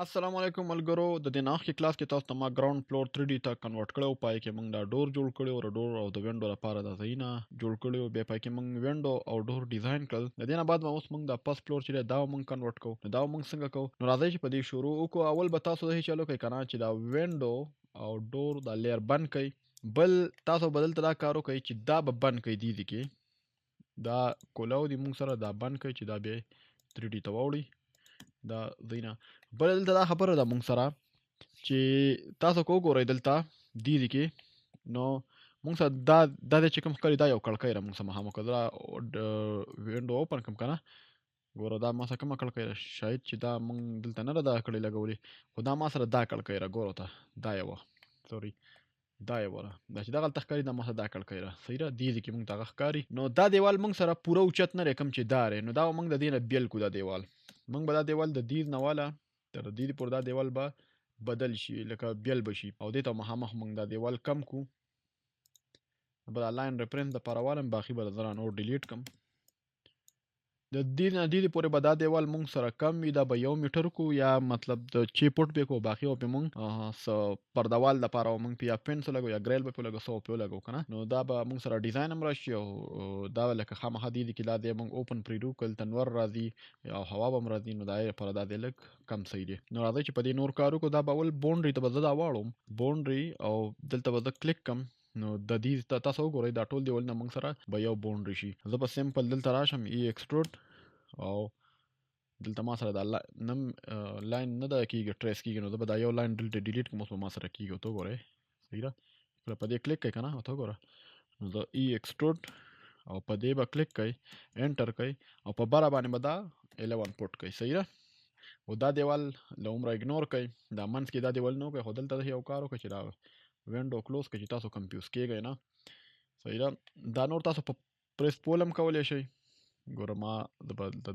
السلام علیکم ملګرو د دې ناخ کې کلاس کې تاسو ته ما ګراوند فلور 3D ته کنورټ کړو پای کې موږ دا ډور جوړ کړو او ډور او د وینډو لپاره د زینا جوړ کړو به پای کې موږ وینډو او ډور ډیزاین کړل د دې نه بعد اوس موږ د پس فلور چې دا موږ کنورټ کوو دا موږ څنګه کوو نو راځي چې په دې شروع وکړو اول به تاسو د چالو کوي کنه چې دا وینډو او ډور د لیر بند کړي بل تاسو بدل ته دا کارو کوي چې دا به بند کړي دي کې دا کولاو دی موږ سره دا بند کړي چې دا به 3D ته وړي دا زینا بل دلته دا خبره ده مونږ سره چې تاسو کو ګورئ دلته دي کې نو مونږ سره دا چې کوم ښکاري دا یو کړکۍ را مونږ سره مخامخ کړه وینډو اوپن کوم کنه ګوره دا ما سره کومه کړکۍ ده شاید چې دا مونږ دلته نه ده دا کړۍ لګولې خو دا ما سره دا کړکۍ را ګوره ته دا یوه سوري دا یې وره دا چې دغلته ښکاري دا ما سره دا کړکۍ ده صحیح ده دې کې مونږ دغه ښکاري نو دا دیوال مونږ سره پوره اوچت نه دی کوم چې دا دی نو دا مونږ د دې نه بیل کړو دا دیوال مونږ به دا دیوال د دې نه واله تر دې پورې دا دیوال به بدل شي لکه بیل بشي او دې ته مخامخ مونږ دا دیوال کم کو به دا لاین ریفرنس د پاره والم باقي به زه نور ډیلیټ کم د دې نه دې پورې به دا دیوال مونږ سره کم وي دا به 1 میټر کو یا مطلب د 6 فوټ به کو باقي او په مونږ پردوال د پاره مونږ په یا پنس لګو یا ګریل به په لګو سو په لګو کنه نو دا به مونږ سره ډیزاین هم راشي او دا لکه خامخا دي کې دا د مونږ اوپن پریډو کل تنور راځي او هوا به راځي نو دا یې پر دا د لک کم صحیح دي نو راځي چې په دې نور کارو کو دا به ول باونډري ته به زدا واړم باونډري او دلته به کلیک کم نو د دې تاسو وګورئ دا ټول دیول نه موږ سره به یو باونډري شي زه به سمپل دلته راشم ای ایکسټروډ او دلته ما سره دا نم لاین نه دا کیږي ټریس کیږي نو زه به دا یو لاین دلته ډیلیټ کوم اوس به ما سره کیږي ته وګورئ صحیح ده کله په دې کلیک کوي کنه ته وګوره نو زه ای ایکسټروډ او په دې به کلیک کوي انټر کوي او په بره باندې به دا 11 پوټ کوي صحیح ده او دا دیوال له عمره اګنور کوي دا منځ کې دا دیوال نه کوي خو دلته یو کار وکړي چې دا وینډو کلوز کړئ چې تاسو کنفیوز کیږئ نه صحیح ده دا نور تاسو په پریس پول هم کولی شئ ګوره ما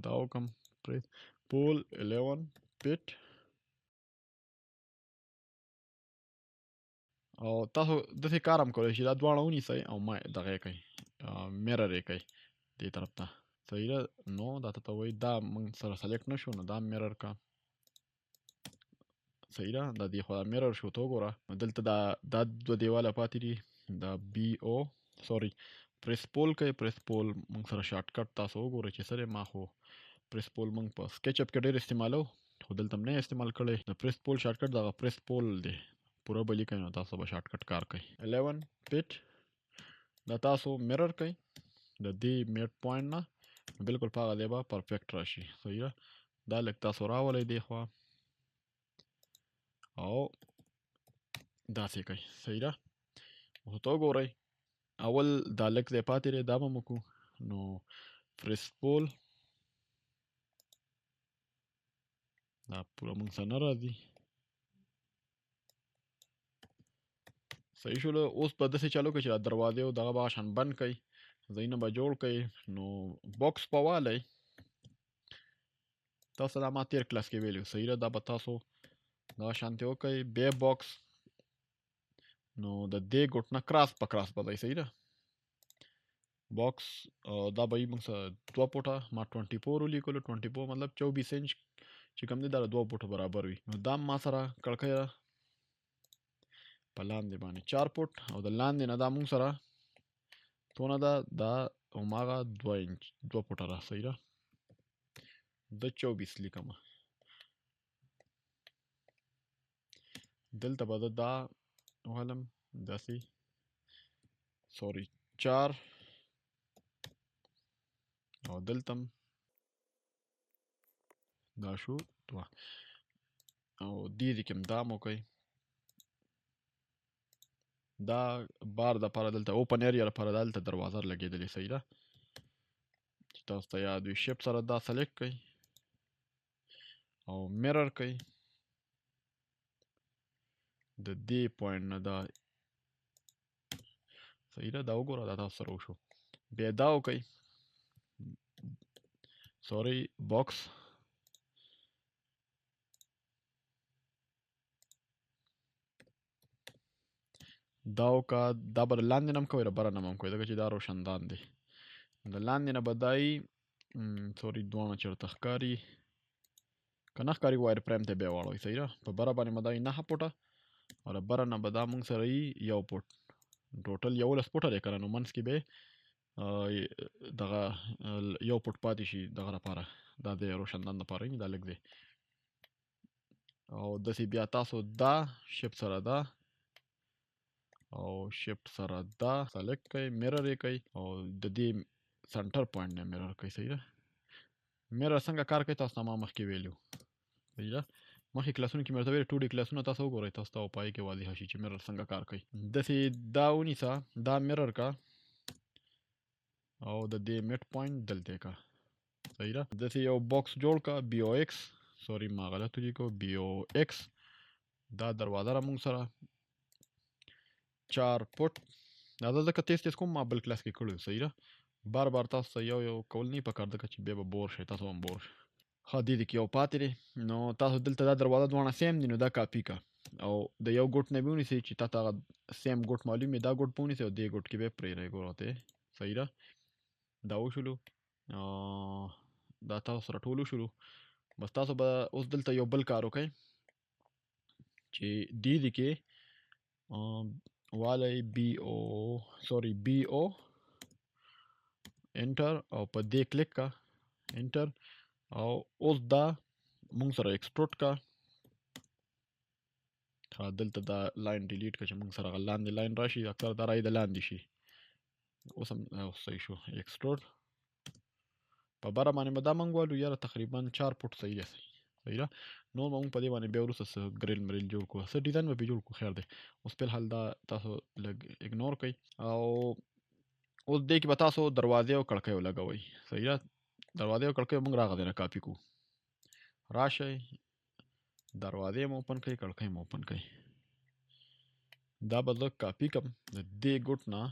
دا وکم پریس پول 11 پیټ او تاسو داسې کار هم کولی شئ دا دواړه ونیسئ او ما دغه یې کوئ میرر یې کوئ دې طرف ته صحیح ده نو دا ته وایي دا موږ سره سلیکټ نه شو نو دا میرر کا صحیح ده دا دې خو میرر شو ته وګوره دلته دا دوه دیواله پاتې دي دا بي او سوري پریس پول کوي پریس پول موږ سره شارټ کټ تاسو وګورئ چې سره ما خو پریس پول موږ په سکیچ اپ کې ډېر استعمالو خو دلته نه استعمال کړی د پریس پول شارټ کټ دغه پریس پول دی پوره بلی کوي نو تاسو به شارټ کټ کار کوي 11 پیټ دا تاسو میرر کوي د دې میډ پوینټ نه بالکل په هغه دی به پرفیکټ راشي صحیح ده دا لږ تاسو راولئ دی خوا او داسې کوي صحیح ده خو ته وګورئ اول دا لږ دی پاتې دی دا به مو کو نو پریس پول دا پوره موږ سره نه راځي صحیح شوله اوس په داسې چالو کې چې دا دروازې او دغه به شان بند کړئ ځایونه به جوړ کړئ نو باکس په والی تاسو دا ما تیر کلاس کې ویلو صحیح ده دا به تاسو دا شانتې وکړئ بیا باکس نو د دې ګوټ نه کراس په کراس به ځئ صحیح ده باکس دا به یې موږ سره 2 فوټه ما 24 ولیکلو 24 مطلب 24 انچ چې کوم دی دا 2 فوټه برابر وي نو دا ما سره کړکۍ ده په لاندې باندې 4 فوټ او د لاندې نه دا موږ سره څونه ده دا هماغه 2 انچ 2 فوټه ده صحیح ده د 24 لیکمه دلته به زه دا وهلم داسې سوري 4 او دلته دا شو 2 او دې کې هم دا مو کوي دا بار د لپاره دلته اوپن ایریا لپاره دلته دروازه لګېدلې صحیح ده چې تاسو ته یاد وي شیپ سره دا سلیکټ کړئ او میرر کړئ د دې پوینټ نه دا صحیح ده دا وګوره دا تاسو سره وشو بیا دا وکړئ سوري باکس دا وکړه دا به لاندې نه هم کوئ بره نه هم کوئ ځکه چې دا روشندان دی د لاندې نه به دا یي سوري دواړه چېرته ښکاري که نه ښکاري وایر فریم ته بیا واړوئ. صحیح ده. په بره باندې به دا وي 9 فوټه او له بره نه به دا موږ سره وي 1 فوټ. ټوټل 11 فوټه دی که نه، نو منځ کې به دغه 1 فوټ پاتې شي دغه لپاره، دا د روشندان لپاره دا لږ دی. او داسې بیا تاسو دا شیفټ سره دا او شیفټ سره دا سلیکټ کړئ، میرر یې کړئ او د دې سنټر پوینټ نه میرر کړئ. صحیح ده. میرر څنګه کار کوي تاسو ته ما مخکې ویلو. صحیح ده. مخکې کلاسونو کې مې ورته ویلي 2D کلاسونه تاسو وګورئ، تاسو ته په پای کې واضح شي چې میرر څنګه کار کوي. داسې دا ونیسه، دا میرر کا او د دې میډ پوینټ دلته کا. صحیح ده. داسې یو باکس جوړ کا بی او ایکس، سوري ما غلط ولیکو، بی او ایکس. دا دروازه را مونږ سره 4 فوټ. دا ځکه تیز تیز کوم ما بل کلاس کې کړو. صحیح ده. بار بار تاسو ته یو کول نه پکار ځکه چې بیا به بور شئ، تاسو هم بور شئ. ښه دې کې یو پاتې دی. نو تاسو دلته دا دروازه دواړه سیم دي، نو دا کاپي کا او د یو ګوټ نه به ونیسئ چې تا ته هغه سیم ګوټ معلوم وي، دا ګوټ به ونیسئ او دې ګوټ کې به یې پرېږدئ. ګورئ. صحیح ده. دا وشولو. دا تاسو سره ټول وشولو. بس تاسو به اوس دلته یو بل کار وکئ چې دې کې والی بی او انټر او په دې کلیک کا انټر. او اوس دا مونږ سره ایکسپورټ کا. دلته دا لاین ډیلیټ کا چې مونږ سره لاندې لاین راشي، اکثر دا رای د لاندې شي. اوس هم صحیح شو. ایکسپورټ په بره باندې به دا مونږ والو یاره تقریبا 4 فوټ. صحیح ده. صحیح ده. نور به مونږ په دې باندې بیا وروسته څه ګریل مریل جوړ کړو، څه ډیزاین به پرې جوړ کړو. خیر دی. اوس فی الحال دا تاسو لږ اګنور کړئ او اوس دې کې به تاسو دروازې او کړکۍ ولګوئ. صحیح ده. دروازې او کړکۍ مونږ راغلی نه کاپي کو. راشئ دروازې مو اوپن کړئ، کړکۍ مو اوپن کړئ. دا به زه کاپي کړم د دې ګوټ نه.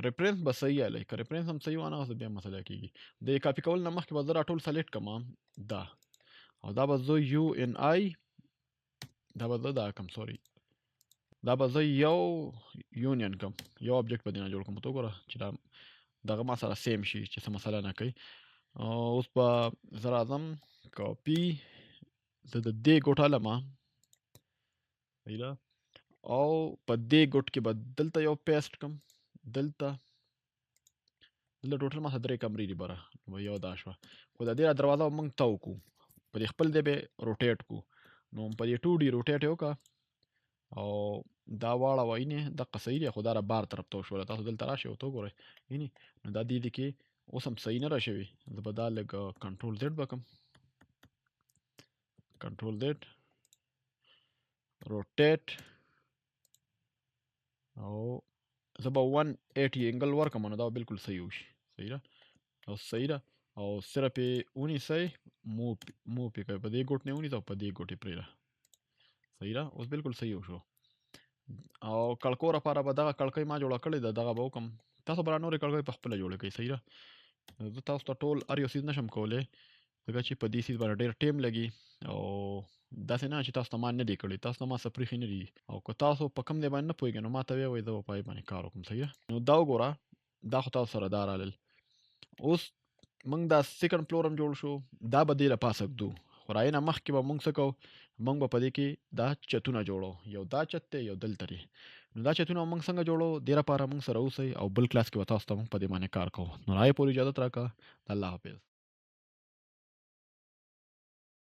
ریفرنس به صحیح الی، که ریفرنس هم صحیح وانه غوځي بیا مسله کېږي. د کاپي کول نه مخکې به زه راټول سلیکټ کړم دا، او دا به زه یو ان آی، دا به زه دا کم سوري، دا به زه یو یونین کم، یو آبجیکټ به دې نه جوړ کړم. ته وګوره چې دا دغه ما سره سیم شي چې څه مسله نه کوي. اوس به زه راځم کاپي زه د دې ګوټ الم صحیح ده، او په دې ګوټ کې به دلته یو پیسټ کم. دلته ټوټل ما سره 3 کمرې دي بره، یو دا شوه. خو د دې دروازه به موږ تاو کړو، په دې خپل دی به روټیټ کړو. نو په دې 2D روټیټ یې وکړه او دا واړه وینې دقه صحیح دی، خو دا را بار طرف ته وشوله. تاسو دلته راشئ او ته وګورئ وینې. نو دا دې کې اوس هم صحیح نه راشوي. زه به دا لږ کنټرول زیډ به کړم، کنټرول زیډ روټیټ، او زه به 180 انګل ورکړم نو دا به بالکل صحیح وشي. صحیح ده. او صحیح ده. او صرف یې ونیسئ، موو پې کوئ، په دې ګوټ نه یې ونیسئ او په دې ګوټ یې پرېږده. صحیح ده. اوس بالکل صحیح وشو. او کړکو لپاره به دغه کړکۍ ما جوړه کړې ده، دغه به وکړم. تاسو به را نورې کړکۍ په خپله جوړه کړئ. صحیح ده. زه تاسو ته ټول هر یو څیز نشم کولی ځکه چې په دې څیز باندې ډېر ټیم لګي، او داسې نه چې تاسو ته ما نه دي کړي، تاسو ته ما څه پرېښي نه دي. او که تاسو په کوم دی باندې نه پوهېږئ نو ما ته ویې وایئ، زه به په هغې باندې کار وکړم. صحیح ده. نو دا وګوره، دا خو تاسو سره دا رالل. اوس موږ دا سیکنډ فلور هم جوړ شو، دا به دې له پاسه ږدو. خو را نه مخکې به موږ څه کوو، موږ به په دې کې دا چتونه جوړو. یو دا چت دی، یو دلته دی. نو دا چتونه موږ څنګه جوړو، دې لپاره موږ سره اوسئ او بل کلاس کې به تاسو ته موږ په دې باندې کار کوو. نو را یې پورې اجازت راکړه. الله حافظ.